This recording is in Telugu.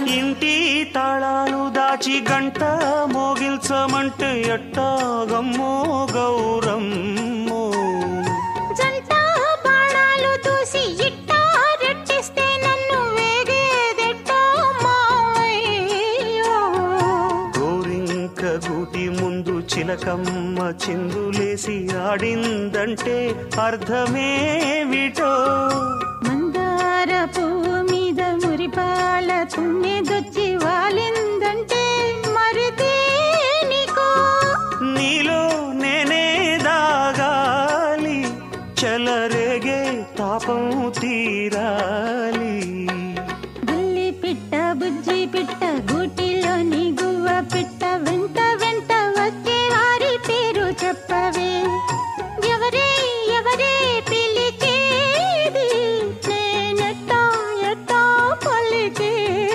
ఇంటి తాళాలు దాచి గంట మోగిల్చమంటే ఎట్టాగమ్మో గౌరమ్మో. జంట బాణాలు దూసి ఇట్టా రెట్టిస్తే నన్ను వేగేదెట్టా మావయ్యో. గోరింక గూటి ముందు చిలకమ్మ చిందులేసి ఆడిందంటే అర్థమేమిటో. మందార పువ్వు మీద మురిపాల తుమ్మెదొచ్చి వాలిందంటే మరి దేనికో. నీలో నేనే దాగాలి, చెలరేగే తాపం తీరాలి. బుల్లి పిట్ట బుజ్జి